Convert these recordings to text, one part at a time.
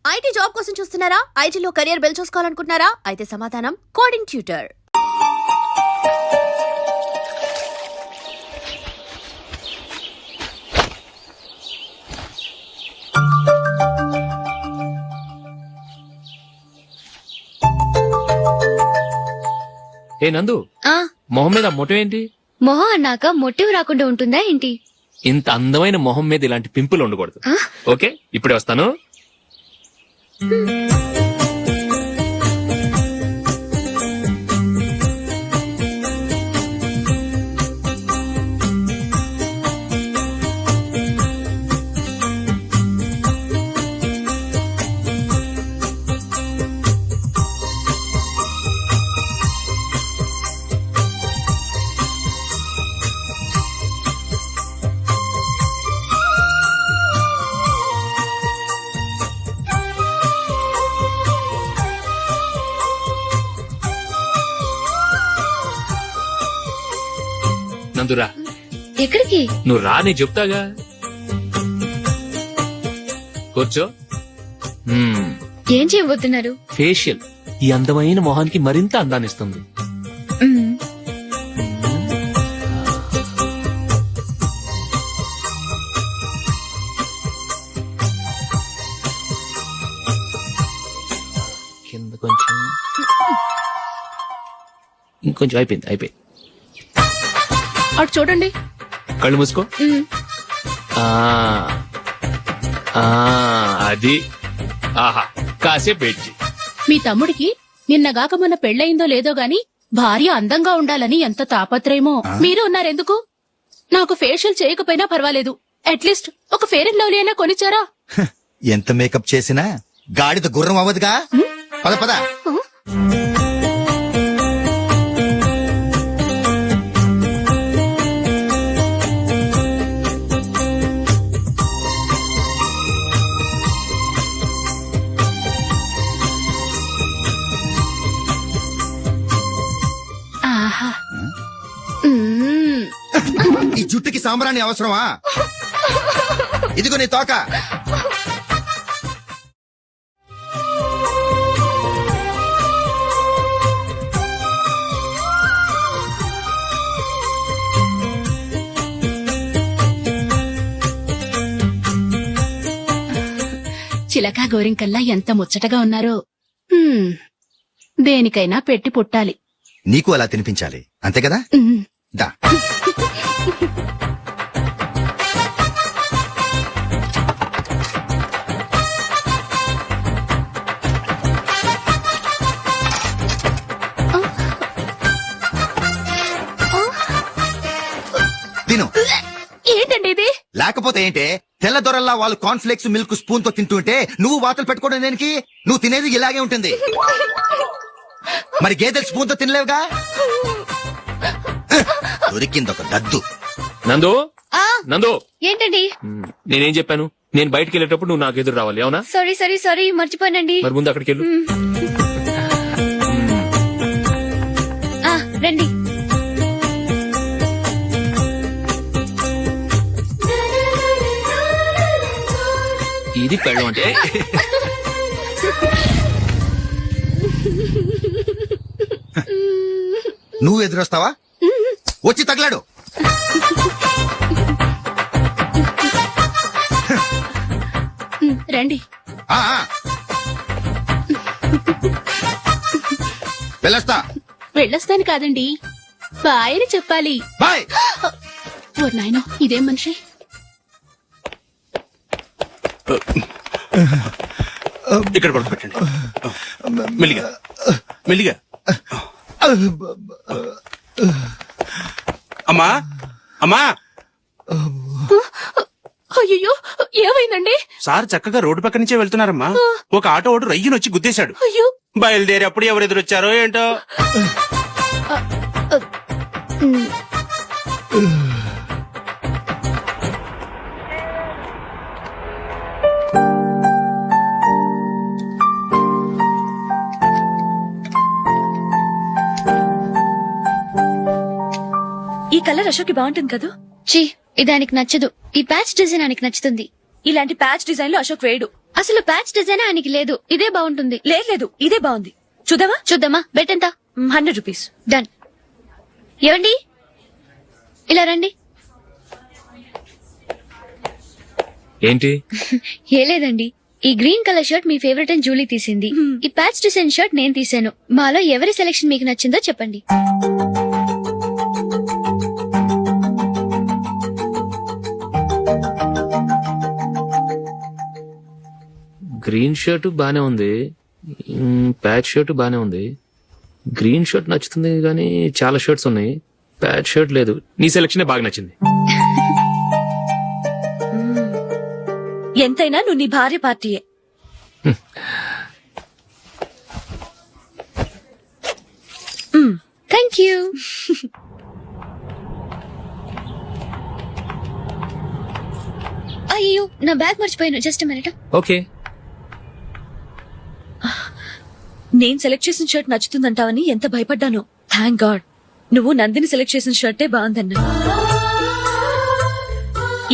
IT job కోసం చూస్తున్నారా? ఐటీలో కెరియర్ బిల్డ్ చూసుకోవాలనుకుంటున్నారా? అయితే సమాధానం కోడింగ్ ట్యూటర్. ఏ నందు, మొహం మీద మొట్టం ఏంటి? మొహం అన్నాక మొటివ్ రాకుండా ఉంటుందా ఏంటి? ఇంత అందమైన మొహం మీద ఇలాంటి పింపుల్ ఉండకూడదు. ఓకే, ఇప్పుడే వస్తాను. నందురా, ఎక్కడికి? నువ్వు రా, నేను చెప్తాగా. కూర్చో. ఏం చేయబోతున్నారు? ఫేషియల్ ఈ అందమైన మొహానికి మరింత అందాన్నిస్తుంది. కింద కొంచెం, ఇంకొంచెం. అయిపోయింది. అటు చూడండి. కళ్ళు మూసుకో. అది ఆహా, కాసేపు వెయిట్ చెయ్. మీ తమ్ముడికి నిన్నగాక మొన్న పెళ్ళయిందో లేదో గాని భార్య అందంగా ఉండాలని ఎంత తాపత్రయమో. మీరు ఉన్నారెందుకు? నాకు ఫేషియల్ చేయకపోయినా పర్వాలేదు, అట్లీస్ట్ ఒక ఫేర్ అండ్ లవ్లీ అయినా కొనిచ్చారా? ఎంత మేకప్ చేసినా గాడిద గుర్రం అవ్వదుగా. పద పద. ఆహా, ఈ జుట్టుకి సాంబ్రాణి అవసరమా? ఇదిగో నీ తోక. చిలకా గోరింకల్లా ఎంత ముచ్చటగా ఉన్నారో. దేనికైనా పెట్టి పుట్టాలి. నీకు అలా తినిపించాలి, అంతే కదా? దా. తిను. ఏంటండి ఇది? లేకపోతే ఏంటే, తెల్ల దొరల్లా వాళ్ళు కార్న్ఫ్లేక్స్ మిల్క్ స్పూన్ తో తింటుంటే నువ్వు వాతలు పెట్టుకోవడం దేనికి? నువ్వు తినేది ఇలాగే ఉంటుంది. మరి గేదెలు స్పూన్ తో తినలేవుగా. దొరికింది ఒక దద్దు. నందు, ఏంటండి? నేనేం చెప్పాను? నేను బయటికి వెళ్ళేటప్పుడు నువ్వు నాకు ఎదురు రావాలి, అవునా? సారీ మర్చిపోయానండి. మరి ముందు అక్కడికి వెళ్ళు. రండి. ఇది పెళ్ళం అంటే. నువ్వు ఎదురొస్తావా? వచ్చి తగలాడు. రండి. వెళ్ళొస్తాను కాదండి, బాయ్ అని చెప్పాలి. బాయ్. ఓ నాయనో, ఇదేం మనిషి? ఇక్కడ పడుకోబెట్టండి. మెల్లిగా. అమ్మా. అయ్యో, ఏమైందండి? సార్ చక్కగా రోడ్డు పక్క నుంచే వెళ్తున్నారమ్మా. ఒక ఆటో ఓడు రయ్యనొచ్చి గుద్దేశాడు. అయ్యో. బయలుదేరి అప్పుడు ఎవరు ఎదురొచ్చారో ఏంటో. ఈ కలర్ అశోక్ బాగుంటుంది కదా? చి, ఇదానికి నచ్చదు. ఈ ప్యాచ్ డిజైన్ ఆయనకి నచ్చుతుంది. ఇలాంటి ప్యాచ్ డిజైన్ లో అశోక్ వేయడు. అసలు ప్యాచ్ డిజైన్ ఆయనకి లేదు, ఇదే బాగుంటుంది. లేదు ఇదే బాగుంది. చూద్దామా? చూద్దామా? బెట్ ఎంత? 100 రూపీస్. డన్. ఏవండి, ఇలా రండి. ఏంటి? ఏ లేదండి, ఈ గ్రీన్ కలర్ షర్ట్ మీ ఫేవరెట్ అని జూలీ తీసింది. ఈ ప్యాచ్ డిజైన్ షర్ట్ నేను తీసాను. మాలో ఎవరి సెలెక్షన్ మీకు నచ్చిందో చెప్పండి. గ్రీన్ షర్ట్ బానే ఉంది, ప్యాచ్ షర్ట్ బానే ఉంది. గ్రీన్ షర్ట్ నచ్చుతుంది కానీ చాలా షర్ట్స్ ఉన్నాయి, ప్యాచ్ షర్ట్ లేదు. నీ సెలెక్షన్ బాగా నచ్చింది. ఎంతైనా నువ్వు నీ భార్య పార్టీయే. Thank you. అయ్యో, నా బ్యాగ్ మర్చిపోయాను. Just minute. ఓకే. నేను సెలెక్ట్ చేసిన షర్ట్ నచ్చుతుందంటావని ఎంత భయపడ్డాను. థ్యాంక్ గాడ్ నువ్వు నందిని సెలెక్ట్ చేసిన షర్టే బాగుందన్నా.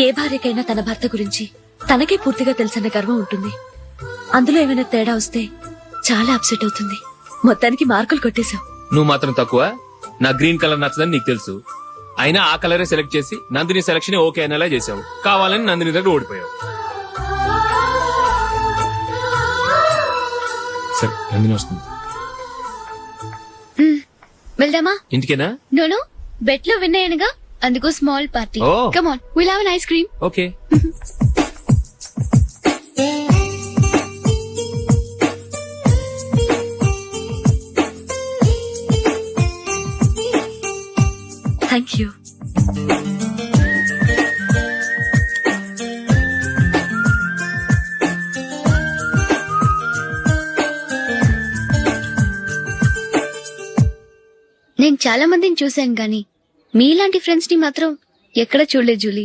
ఏ భార్యకైనా తన భర్త గురించి తనకే పూర్తిగా తెలుసన్న గర్వం ఉంటుంది. అందులో ఏమైనా తేడా వస్తే చాలా అప్సెట్ అవుతుంది. మొత్తానికి మార్కులు కొట్టేశావు. నువ్వు మాత్రం తక్కువ. నా గ్రీన్ కలర్ నచ్చదని నీకు తెలుసు, అయినా ఆ కలరే సెలెక్ట్ చేసి నందిని సెలెక్షన్ ఓకే అనేలా చేసావు. కావాలని నందిని దగ్గర ఓడిపోయావు. సరే, నందిని వస్తుంది. వెళ్దామా? ఇంటికేనా? నోను, బెట్ లో విన్ అయ్యానుగా, అందుకు small party. Oh. Come on, will have an ice cream. Okay. Thank you. నేను చాలా మందిని చూశాను గాని మీలాంటి ఫ్రెండ్స్ ని మాత్రం ఎక్కడ చూడలేదు జూలీ.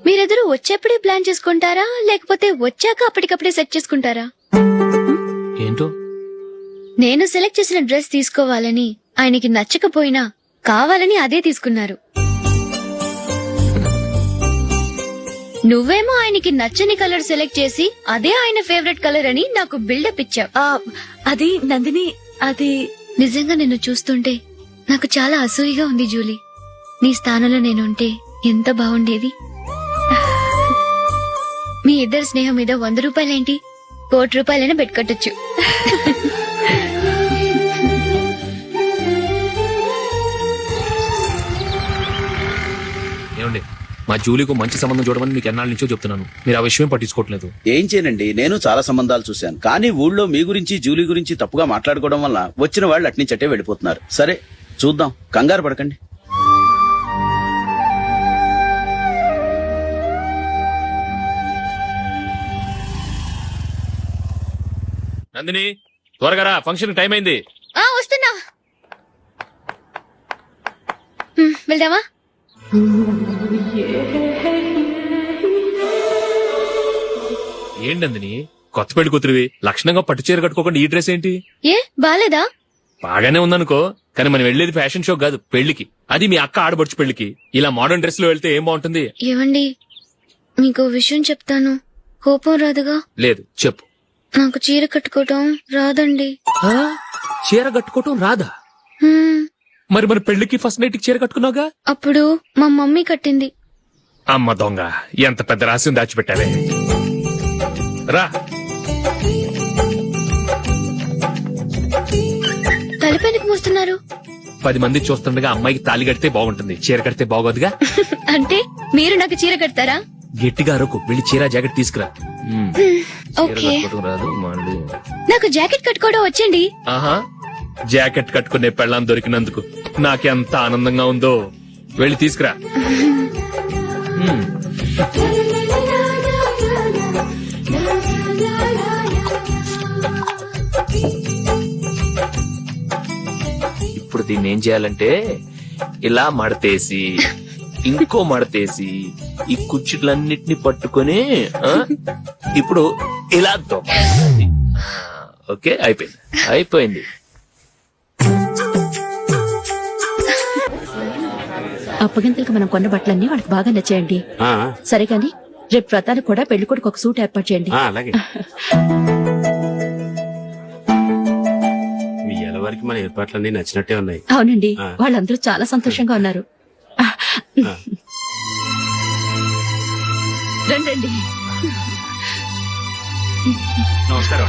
మీరెదరూ వచ్చేప్పుడే ప్లాన్ చేసుకుంటారా, లేకపోతే వచ్చాక అప్పటికప్పుడే సెట్ చేసుకుంటారా? ఏంటో? నేను సెలెక్ట్ చేసిన డ్రెస్ తీసుకోవాలని ఆయనకి నచ్చకపోయినా కావాలని అదే తీసుకున్నారు. నువ్వేమో ఆయనకి నచ్చని కలర్ సెలెక్ట్ చేసి అదే ఆయన ఫేవరెట్ కలర్ అని నాకు బిల్డప్ ఇచ్చావు. అది నందిని, అది నిజంగా నిన్ను చూస్తుంటే నాకు చాలా అసూయగా ఉంది జూలీ. నీ స్థానంలో నేనుంటే ఎంత బాగుండేది. మీ ఇద్దరు స్నేహం మీద 100 రూపాయలేంటి, 1 కోటి రూపాయలైనా పెట్టుకట్టొచ్చు. ఏమండి, మా జూలీకు మంచి సంబంధం చూడమని మీకు ఎన్నాళ్ళ నుంచో చెప్తున్నాను, మీరు ఆ విషయం పట్టించుకోవట్లేదు. ఏం చేయనండి, నేను చాలా సంబంధాలు చూశాను. కానీ ఊళ్ళో మీ గురించి జూలీ గురించి తప్పుగా మాట్లాడుకోవడం వల్ల వచ్చిన వాళ్ళు అట్నుంచటే వెళ్ళిపోతున్నారు. సరే చూద్దాం, కంగారు పడకండి. నందిని, త్వరగా రా, ఫంక్షన్ టైం అయింది. వస్తున్నా. వెళ్దామా? ఏంటి నందిని, కొత్త పెళ్లి కూతురివి, లక్షణంగా పట్టు చీర కట్టుకోకుండా ఈ డ్రెస్ ఏంటి? ఏ బాలేదా? బాగానే ఉందనుకో, కానీ మనం వెళ్ళేది ఫ్యాషన్ షో కాదు, పెళ్లికి. అది మీ అక్క ఆడబడుచు పెళ్లికి. ఇలా మోడర్న్ డ్రెస్ లో వెళ్తే ఏం బాగుంటుంది? ఏవండి, మీకు విషయం చెప్తాను, కోపం రాదుగా? లేదు, చెప్పు. నాకు చీర కట్టుకోవటం రాదండి. చీర కట్టుకోవటం రాదా? హ్మ్, మరి మన పెళ్లికి ఫస్ట్ నైట్ చీర కట్టుకున్నావుగా? అప్పుడు మా మమ్మీ కట్టింది. అమ్మ దొంగ, ఎంత పెద్ద రహస్యం దాచిపెట్టావే. రా. తలపెందుకు మోస్తున్నారు? 10 మంది చూస్తుండగా అమ్మాయికి తాళి కడితే బాగుంటుంది, చీర కడితే బాగోదుగా. అంటే మీరు నాకు చీర కడతారా? గట్టిగా అరకు, వెళ్ళి చీర జాకెట్ తీసుకురా. చీర ఓకే. కట్టుకోవటం రాదు మళ్ళీ. నాకు జాకెట్ కట్టుకోవడం వచ్చండి. ఆహా, జాకెట్ కట్టుకునే పెళ్ళాం దొరికినందుకు నాకెంత ఆనందంగా ఉందో. వెళ్ళి తీసుకురా. ఇప్పుడు దీన్ని ఏం చేయాలంటే, ఇలా మడతేసి ఇంకో మడతేసి ఈ కుర్చీలన్నిటిని పట్టుకొని ఇప్పుడు ఇలా దొక్కాలి. ఓకే, అయిపోయింది అయిపోయింది. అప్పగింతలకు మనం కొన్న బట్టలన్నీ వాళ్ళకి బాగా నచ్చాయండి. సరే కాని రేపు వ్రతానికి కూడా పెళ్లి కొడుకు ఒక సూట్ ఏర్పాటు చేయండి. అలాగే మీ వరకు మన ఏర్పాట్లన్నీ నచ్చినట్టే ఉన్నాయి. అవునండి, వాళ్ళందరూ చాలా సంతోషంగా ఉన్నారు. రండి. నమస్కారం.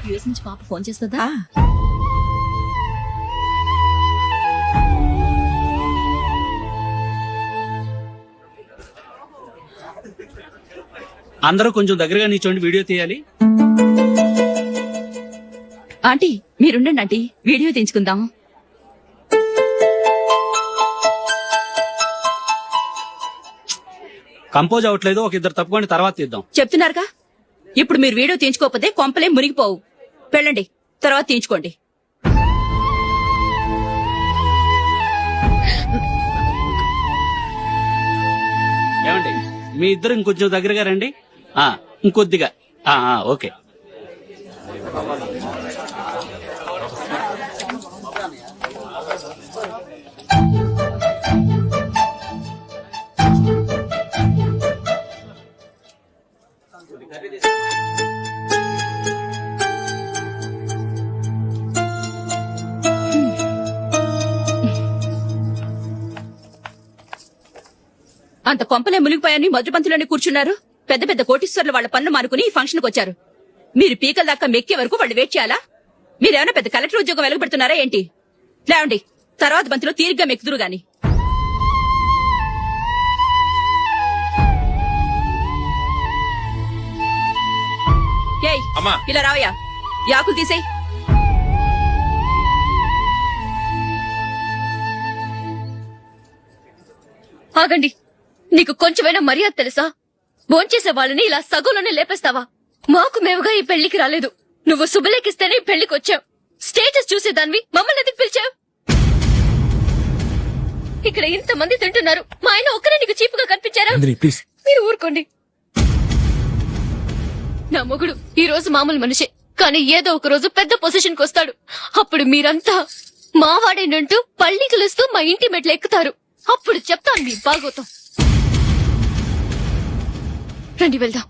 యూఎస్ నుంచి పాప ఫోన్ చేస్తుందా? అందరూ కొంచెం దగ్గరగా నిల్చోండి, వీడియో తీయాలి. ఆంటీ మీరుండండి ఆంటీ, వీడియో తీయించుకుందాం. కంపోజ్ అవట్లేదు, ఒక ఇద్దరు తప్పుకోండి, తర్వాత తీద్దాం. చెప్తున్నారుగా, ఇప్పుడు మీరు వీడియో తీయించుకోకపోతే కొంపలే మునిగిపోవు. వెళ్ళండి, తర్వాత తీయించుకోండి. ఏమండి, మీ ఇద్దరు ఇంకొంచెం దగ్గరగా రండి. ఇంకొద్దిగా. ఓకే. అంత కొంపలే మునిగిపోయాని మొదటి పంతులోనే కూర్చున్నారు. పెద్ద పెద్ద కోటీశ్వర్లు వాళ్ళ పన్ను మానుకుని ఈ ఫంక్షన్ కు వచ్చారు. మీరు పీకల దాకా మెక్కే వరకు వాళ్ళు వెయిట్ చేయాలా? మీరేమైనా పెద్ద కలెక్టర్ ఉద్యోగం వెలగబెడుతున్నారా ఏంటి? లేవండి, తర్వాత బంతిలో తీరిగ్గా మెక్కుదురు గాని. ఏయ్, ఇలా రావయ్యా, యాకులు తీసేయ్. ఆగండి, నీకు కొంచెమైనా మర్యాద తెలుసా? భోంచేసే వాళ్ళని ఇలా సగంలోనే లేపేస్తావా? మాకు మేముగా ఈ పెళ్లికి రాలేదు. నువ్వు శుభలేఖిస్తేనే ఈ పెళ్లికి వచ్చావు. స్టేటస్ చూసేదానివి మమ్మల్ని ఎందుకు పిలిచావు? ఇక్కడ ఇంతమంది తింటున్నారు, మా ఆయన ఒక్కరే నీకు చీపుగా కనిపించారా? మీరు ఊరుకోండి. నా మొగుడు ఈ రోజు మామూలు మనిషే, కానీ ఏదో ఒక రోజు పెద్ద పొజిషన్ కు వస్తాడు. అప్పుడు మీరంతా మావాడేనంటూ పళ్ళి కలుస్తూ మా ఇంటి మెట్లు ఎక్కుతారు. అప్పుడు చెప్తాను మీ బాగోతాం. రండి వెళ్దాం.